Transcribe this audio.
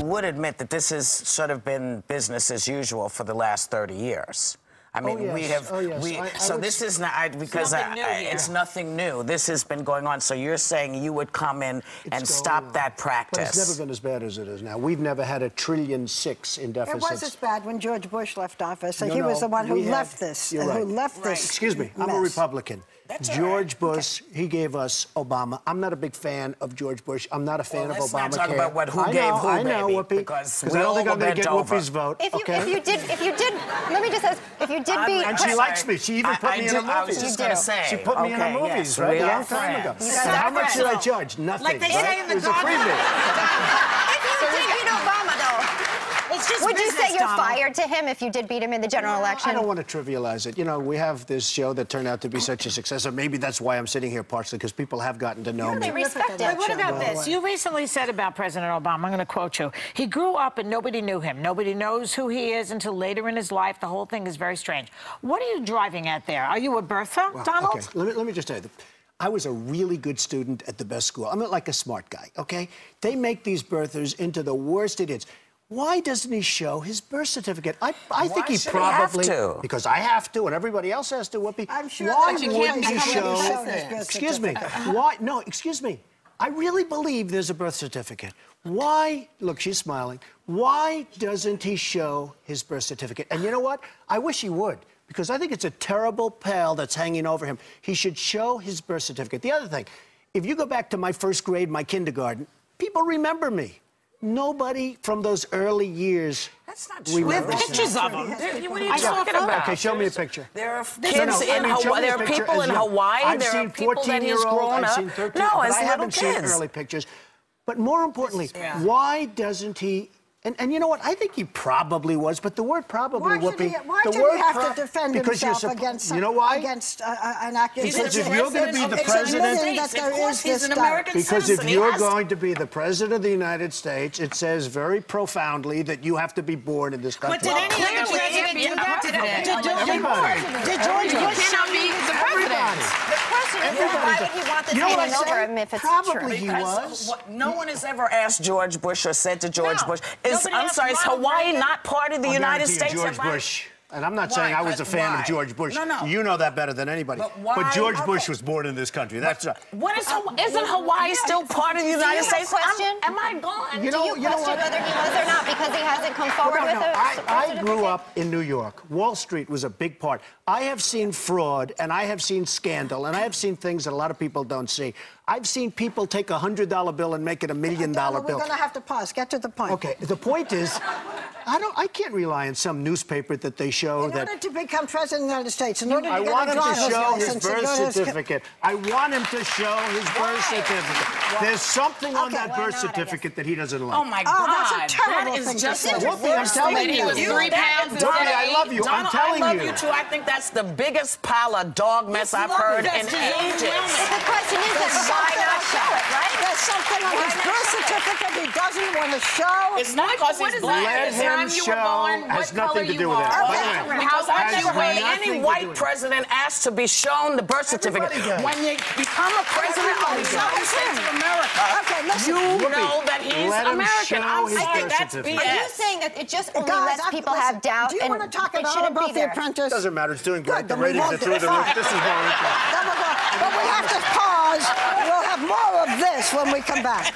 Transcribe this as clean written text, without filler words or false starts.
you would admit that this has sort of been business as usual for the last 30 years. I mean, we have. So this is not because it's nothing new. This has been going on. So you're saying you would come in and stop that practice? But it's never been as bad as it is now. We've never had $1.6 trillion in deficits. It was as bad when George Bush left office. So he was the one who left this. You're right. Who left this? Excuse me. I'm a Republican. George Bush, he gave us Obama. I'm not a big fan of George Bush. I'm not a fan of Obamacare. Let's not talk about who gave who, I know, baby, Whoopi, because I don't think I'm going to get Whoopi's vote. If you did, let me just ask, if you did beat... And she likes me. She even put me in a movie. I was just going to say. She put me in a movies, right? A long time ago. So how much did I charge? Nothing, like they say in the it was a freebie. If you did beat Obama, though... Would you say you're fired to him if you did beat him in the general election? I don't want to trivialize it. You know, we have this show that turned out to be such a success, and maybe that's why I'm sitting here partially, because people have gotten to know me. They respect it. But what about this? You recently said about President Obama, I'm going to quote you, he grew up and nobody knew him. Nobody knows who he is until later in his life. The whole thing is very strange. What are you driving at there? Are you a birther, Donald? Okay, let me just tell you. I was a really good student at the best school. I'm not like a smart guy, okay? They make these birthers into the worst idiots. Why doesn't he show his birth certificate? I think he probably... Because I have to, and everybody else has to, Whoopi. I'm sure why that wouldn't he show... Excuse me. Why... No, excuse me. I really believe there's a birth certificate. Why... Look, she's smiling. Why doesn't he show his birth certificate? And you know what? I wish he would, because I think it's a terrible pall that's hanging over him. He should show his birth certificate. The other thing, if you go back to my first grade, my kindergarten, people remember me. Nobody from those early years. That's not true. We have pictures of them. What are you talking about? Okay, show me a picture. There are kids in Hawaii. There are people in Hawaii. There are people that he's grown up. No, as little kids. I haven't seen early pictures. But more importantly, why doesn't he? And you know what? I think he probably was, but the word probably would be... Why did he have to defend himself against... You know why? Against an accusation? Because if you're going to be the president... He's an American citizen. Because if you're going to be the president of the United States, it says very profoundly that you have to be born in this country. But did any other president do that today? Did George Bush not be the president? The question is, why would he want this hanging over him if it's true? Probably he was. No one has ever asked George Bush or said to George Bush... I'm sorry, is Hawaii not part of the United States? George Bush. And I'm not saying I was a fan of George Bush. No. You know that better than anybody. But George Bush was born in this country. That's right. Isn't Hawaii still part of the United States? Am I gone? Do you question whether he was or not because he hasn't come forward with it? I grew up in New York. Wall Street was a big part. I have seen fraud, and I have seen scandal, and I have seen things that a lot of people don't see. I've seen people take a $100 bill and make it $1 million bill. We're going to have to pause. Get to the point. Okay. The point is, I can't rely on some newspaper that they show in order to become president of the United States, in order to I want him to show his birth certificate. I want him to show his birth certificate. There's something on that birth certificate that he doesn't like. Oh, my God. That's a terrible thing to say. Whoopi, I'm telling you. Whoopi, I love you. I'm telling you. I love you, too. I think that's the biggest pile of dog mess I've heard in ages. The question is, why not show it, right? There's something on his birth certificate he doesn't want to show. It's not because he's black. Let him show. Has nothing to do with that. I've never heard any white president asked to be shown the birth certificate. When you become a president of the United States of America, you know that he's American. I think that's BS. Are you saying that it just only lets people have doubt? Do you want to talk about The Apprentice? Doesn't matter. It's doing great. The ratings are through the roof. This is going But we have to pause. We'll have more of this when we come back.